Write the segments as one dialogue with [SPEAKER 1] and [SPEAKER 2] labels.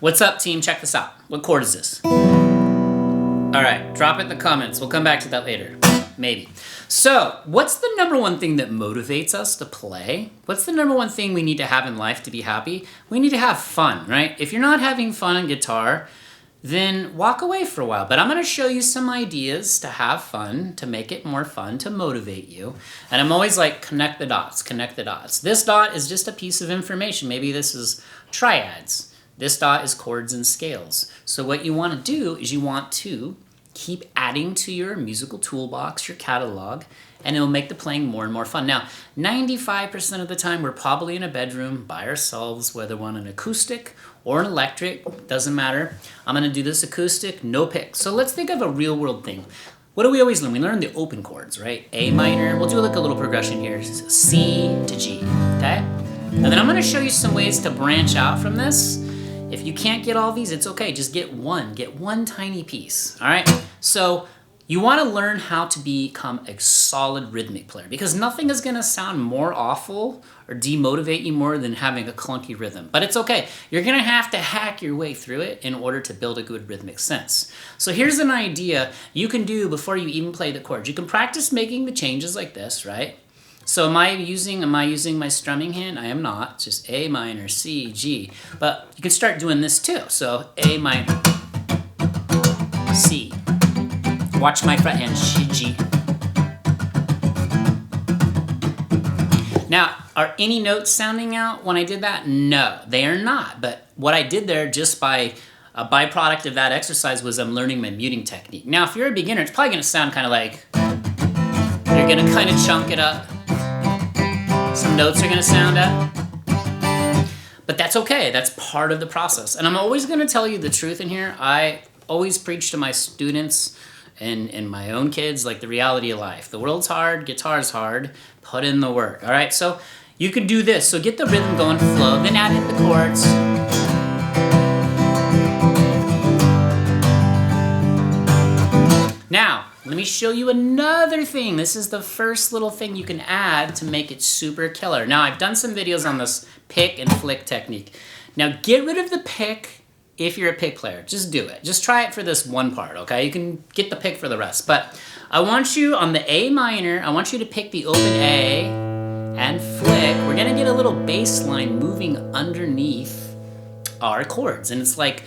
[SPEAKER 1] What's up, team? Check this out. What chord is this? All right, drop it in the comments. We'll come back to that later. Maybe. So, what's the number one thing that motivates us to play? What's the number one thing we need to have in life to be happy? We need to have fun, right? If you're not having fun on guitar, then walk away for a while. But I'm going to show you some ideas to have fun, to make it more fun, to motivate you. And I'm always like, connect the dots, connect the dots. This dot is just a piece of information. Maybe this is triads. This dot is chords and scales. So what you want to do is you want to keep adding to your musical toolbox, your catalog, and it'll make the playing more and more fun. Now, 95% of the time, we're probably in a bedroom by ourselves, whether we're on an acoustic or an electric, doesn't matter. I'm gonna do this acoustic, no pick. So let's think of a real world thing. What do we always learn? We learn the open chords, right? A minor, we'll do like a little progression here, C to G, okay? And then I'm gonna show you some ways to branch out from this. If you can't get all these, it's okay. Just get one tiny piece, all right? So you want to learn how to become a solid rhythmic player because nothing is going to sound more awful or demotivate you more than having a clunky rhythm. But it's okay. You're going to have to hack your way through it in order to build a good rhythmic sense. So here's an idea you can do before you even play the chords. You can practice making the changes like this, right? So am I using my strumming hand? I am not. It's just A minor, C, G. But you can start doing this too. So A minor, C. Watch my fret hand, G. Now, are any notes sounding out when I did that? No, they are not. But what I did there just by a byproduct of that exercise was I'm learning my muting technique. Now, if you're a beginner, it's probably gonna sound kind of like, you're gonna kind of chunk it up. Some notes are gonna sound up. But that's okay, that's part of the process. And I'm always gonna tell you the truth in here. I always preach to my students and my own kids, like the reality of life. The world's hard, guitar's hard, put in the work, all right? So you can do this. So get the rhythm going, flow, then add in the chords. Now, let me show you another thing. This is the first little thing you can add to make it super killer. Now, I've done some videos on this pick and flick technique. Now, get rid of the pick if you're a pick player. Just do it. Just try it for this one part, okay? You can get the pick for the rest. But I want you, on the A minor, I want you to pick the open A and flick. We're gonna get a little bass line moving underneath our chords. And it's like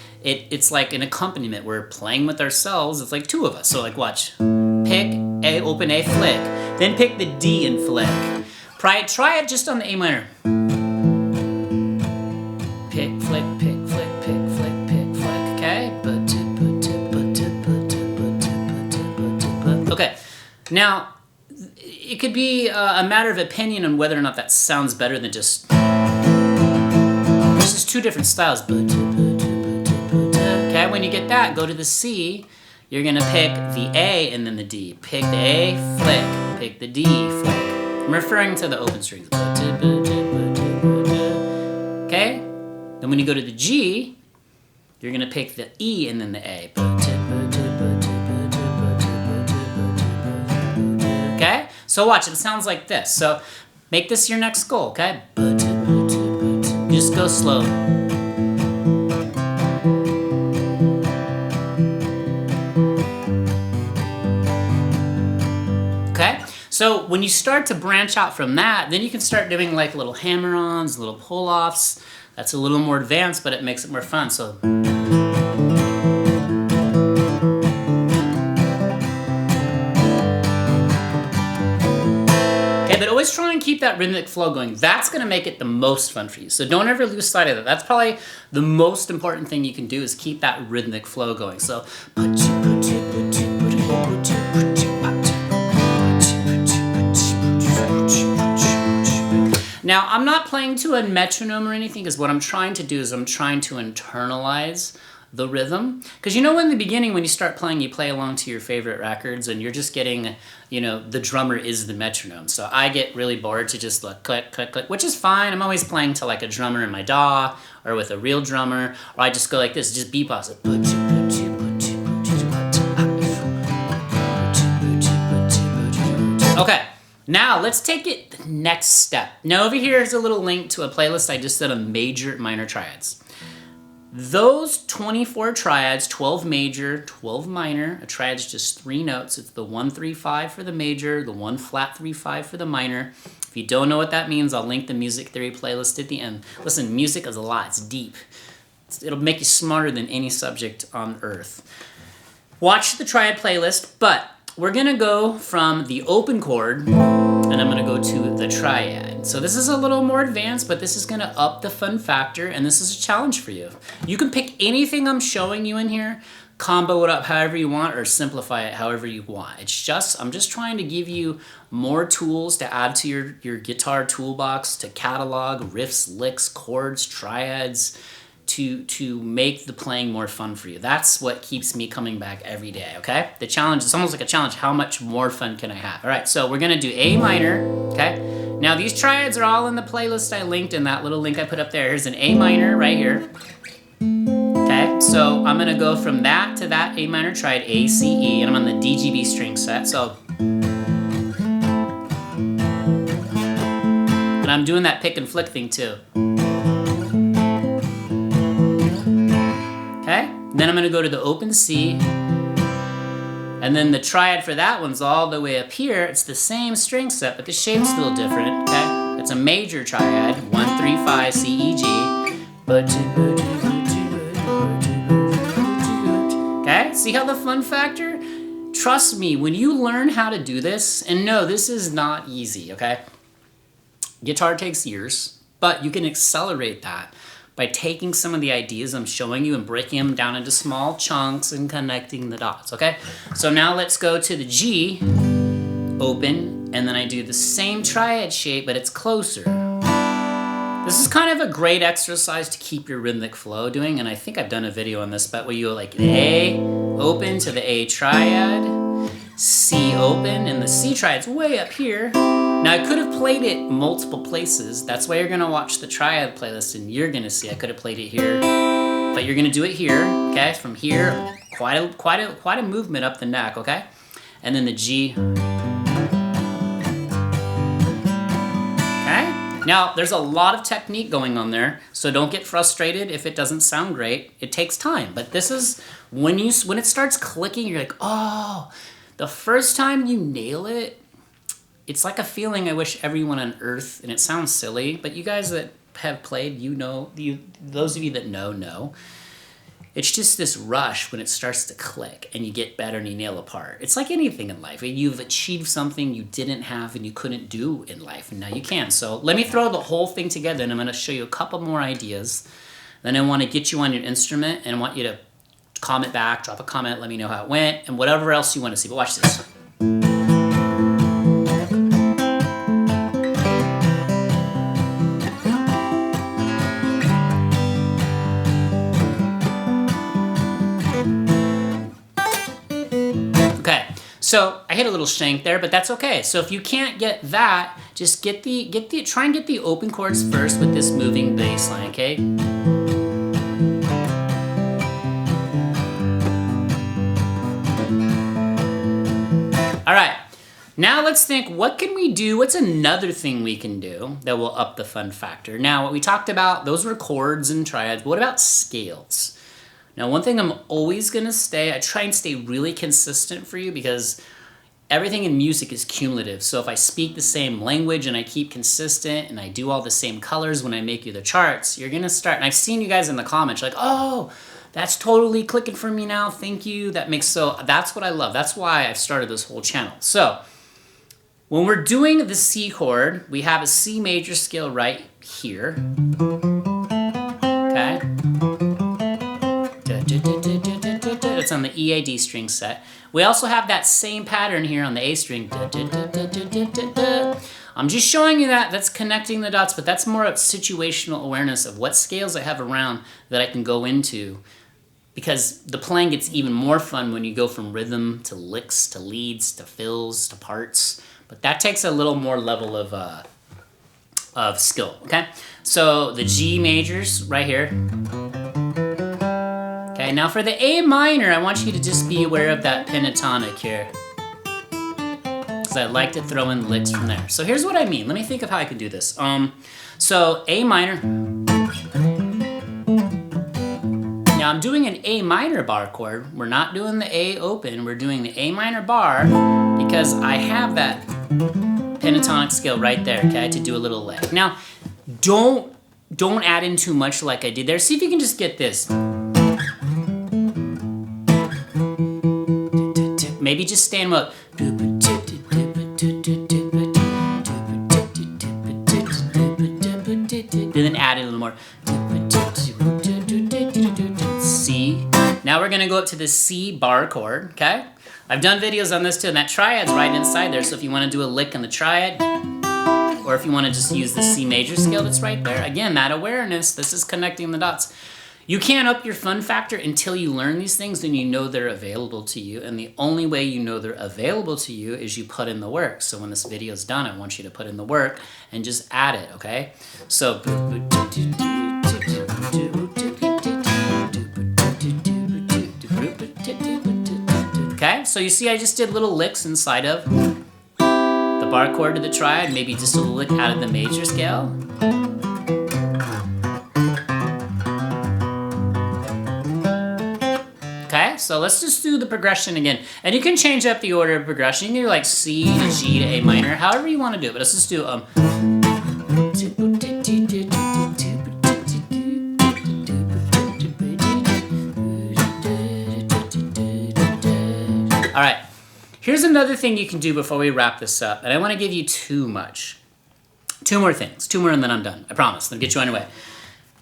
[SPEAKER 1] an accompaniment. We're playing with ourselves. It's like two of us. So like watch. Pick A, open A, flick. Then pick the D and flick. Try it just on the A minor. Pick, flick, pick, flick, pick, flick, pick, flick. Okay? Okay. Now, it could be a matter of opinion on whether or not that sounds better than just... This is two different styles. Okay, when you get that, go to the C. You're gonna pick the A and then the D. Pick the A, flick. Pick the D, flick. I'm referring to the open strings. Okay? Then when you go to the G, you're gonna pick the E and then the A. Okay? So watch, it sounds like this. So make this your next goal, okay? Just go slow. Okay? So when you start to branch out from that, then you can start doing like little hammer-ons, little pull-offs. That's a little more advanced, but it makes it more fun. So but always try and keep that rhythmic flow going. That's gonna make it the most fun for you. So don't ever lose sight of that. That's probably the most important thing you can do is keep that rhythmic flow going. So now I'm not playing to a metronome or anything because what I'm trying to do is I'm trying to internalize the rhythm. Because you know in the beginning when you start playing, you play along to your favorite records and you're just getting, you know, the drummer is the metronome. So I get really bored to just like click, click, click, which is fine. I'm always playing to like a drummer in my DAW or with a real drummer, or I just go like this, just beatbox it. Okay, now let's take it the next step. Now over here is a little link to a playlist I just did on major minor triads. Those 24 triads, 12 major, 12 minor. A triad's just 3 notes. It's the 1, 3, 5 for the major, the 1 flat 3, 5 for the minor. If you don't know what that means, I'll link the music theory playlist at the end. Listen, music is a lot. It's deep. It'll make you smarter than any subject on earth. Watch the triad playlist, but we're gonna go from the open chord and I'm gonna go to the triad. So this is a little more advanced, but this is gonna up the fun factor, and this is a challenge for you. You can pick anything I'm showing you in here, combo it up however you want, or simplify it however you want. I'm just trying to give you more tools to add to your guitar toolbox, to catalog riffs, licks, chords, triads, to make the playing more fun for you. That's what keeps me coming back every day, okay? The challenge, it's almost like a challenge. How much more fun can I have? All right, so we're gonna do A minor, okay? Now these triads are all in the playlist I linked in that little link I put up there. Here's an A minor right here. Okay, so I'm gonna go from that to that A minor triad, A, C, E, and I'm on the DGB string set, so. And I'm doing that pick and flick thing too. Okay, then I'm gonna go to the open C, and then the triad for that one's all the way up here. It's the same string set, but the shape's a little different, okay? It's a major triad, 1, 3, 5, C, E, G. Okay, see how the fun factor? Trust me, when you learn how to do this, and no, this is not easy, okay? Guitar takes years, but you can accelerate that by taking some of the ideas I'm showing you and breaking them down into small chunks and connecting the dots, okay? So now let's go to the G, open, and then I do the same triad shape, but it's closer. This is kind of a great exercise to keep your rhythmic flow doing, and I think I've done a video on this, but where you go like the A, open to the A triad, C open, and the C triad's way up here. Now I could have played it multiple places. That's why you're gonna watch the triad playlist and you're gonna see I could have played it here, but you're gonna do it here, okay? From here, quite a movement up the neck, okay? And then the G. Okay? Now there's a lot of technique going on there, so don't get frustrated if it doesn't sound great. It takes time, but this is when it starts clicking, you're like, oh, the first time you nail it, it's like a feeling I wish everyone on earth, and it sounds silly, but you guys that have played, you know, those of you that know. It's just this rush when it starts to click and you get better and you nail a part. It's like anything in life. You've achieved something you didn't have and you couldn't do in life, and now you can. So let me throw the whole thing together, and I'm gonna show you a couple more ideas. Then I wanna get you on your instrument, and I want you to comment back, drop a comment, let me know how it went, and whatever else you wanna see. But watch this. So I hit a little shank there, but that's okay. So if you can't get that, just try and get the open chords first with this moving bass line, okay? All right, now let's think, what can we do? What's another thing we can do that will up the fun factor? Now, what we talked about, those were chords and triads. What about scales? Now, one thing I'm always gonna I try and stay really consistent for you, because everything in music is cumulative. So if I speak the same language and I keep consistent and I do all the same colors when I make you the charts, you're gonna start, and I've seen you guys in the comments, like, oh, that's totally clicking for me now, thank you. That's what I love. That's why I've started this whole channel. So when we're doing the C chord, we have a C major scale right here, okay? It's on the EAD string set. We also have that same pattern here on the A string. I'm just showing you that's connecting the dots, but that's more of situational awareness of what scales I have around that I can go into, because the playing gets even more fun when you go from rhythm to licks to leads to fills to parts, but that takes a little more level of skill, okay? So the G majors right here. Okay, now for the A minor, I want you to just be aware of that pentatonic here, because I like to throw in licks from there. So here's what I mean. Let me think of how I can do this. So A minor. Now I'm doing an A minor bar chord. We're not doing the A open, we're doing the A minor bar because I have that pentatonic scale right there, okay, to do a little lick. Now, don't add in too much like I did there. See if you can just get this. Maybe just stand up. And then add in a little more. C. Now we're gonna go up to the C bar chord, okay? I've done videos on this too, and that triad's right inside there, so if you wanna do a lick on the triad, or if you wanna just use the C major scale that's right there, again, that awareness, this is connecting the dots. You can't up your fun factor until you learn these things and you know they're available to you. And the only way you know they're available to you is you put in the work. So when this video is done, I want you to put in the work and just add it, okay? So, okay, so you see I just did little licks inside of the bar chord to the triad, maybe just a little lick out of the major scale. Okay, so let's just do the progression again. And you can change up the order of progression. You can do like C to G to A minor, however you want to do it. But let's just do All right, here's another thing you can do before we wrap this up. And I want to give you two more things. Two more and then I'm done. I promise. I'll get you on your way.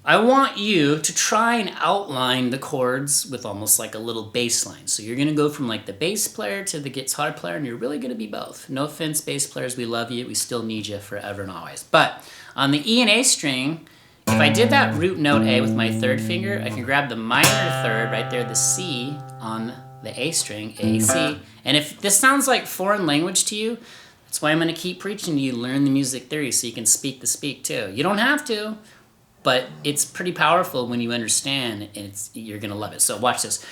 [SPEAKER 1] I want you to try and outline the chords with almost like a little bass line. So you're gonna go from like the bass player to the guitar player, and you're really gonna be both. No offense, bass players, we love you. We still need you forever and always. But on the E and A string, if I did that root note A with my third finger, I can grab the minor third right there, the C on the A string, A, C. And if this sounds like foreign language to you, that's why I'm gonna keep preaching to you, learn the music theory so you can speak the speak too. You don't have to, but it's pretty powerful when you understand, and you're gonna love it. So watch this.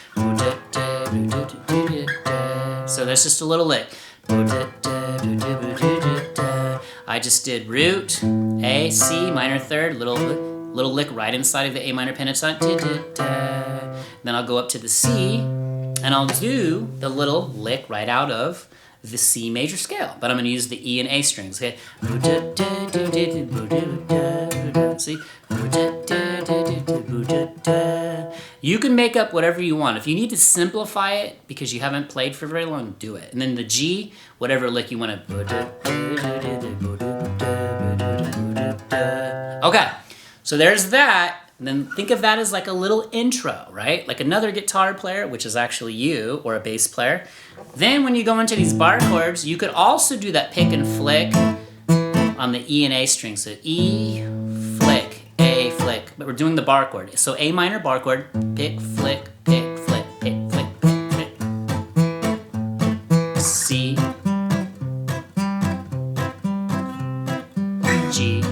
[SPEAKER 1] So that's just a little lick. I just did root, A, C, minor third, little lick right inside of the A minor pentatonic. Then I'll go up to the C, and I'll do the little lick right out of the C major scale, but I'm going to use the E and A strings. Okay. See? You can make up whatever you want. If you need to simplify it because you haven't played for very long, do it. And then the G, whatever lick you want to. Okay, so there's that. And then think of that as like a little intro, right? Like another guitar player, which is actually you, or a bass player. Then when you go into these bar chords, you could also do that pick and flick on the E and A string. So E, flick, A, flick. But we're doing the bar chord. So A minor bar chord, pick, flick, pick, flick, pick, flick, pick, flick. C, G,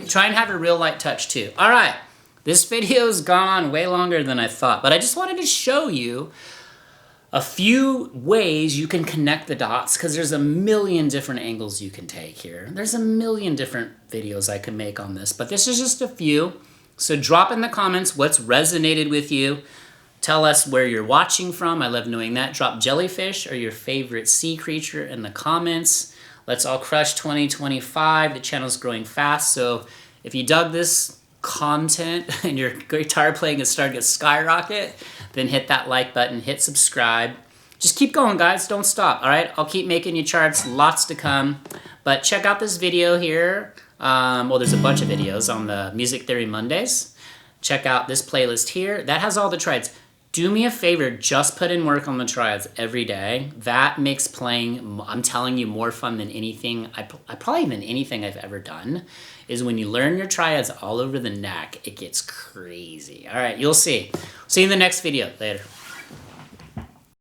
[SPEAKER 1] try and have a real light touch too. All right, this video's gone on way longer than I thought, but I just wanted to show you a few ways you can connect the dots, because there's a million different angles you can take here. There's a million different videos I could make on this, but this is just a few. So drop in the comments what's resonated with you. Tell us where you're watching from. I love knowing that. Drop Jellyfish or your favorite sea creature in the comments. Let's all crush 2025. The channel's growing fast, so if you dug this content and your guitar playing is starting to skyrocket, then hit that like button, hit subscribe. Just keep going, guys. Don't stop, all right? I'll keep making you charts, lots to come. But check out this video here. Well, there's a bunch of videos on the Music Theory Mondays. Check out this playlist here. That has all the triads. Do me a favor, just put in work on the triads every day. That makes playing, I'm telling you, more fun than anything, probably than anything I've ever done, is when you learn your triads all over the neck, it gets crazy. All right, you'll see. See you in the next video. Later.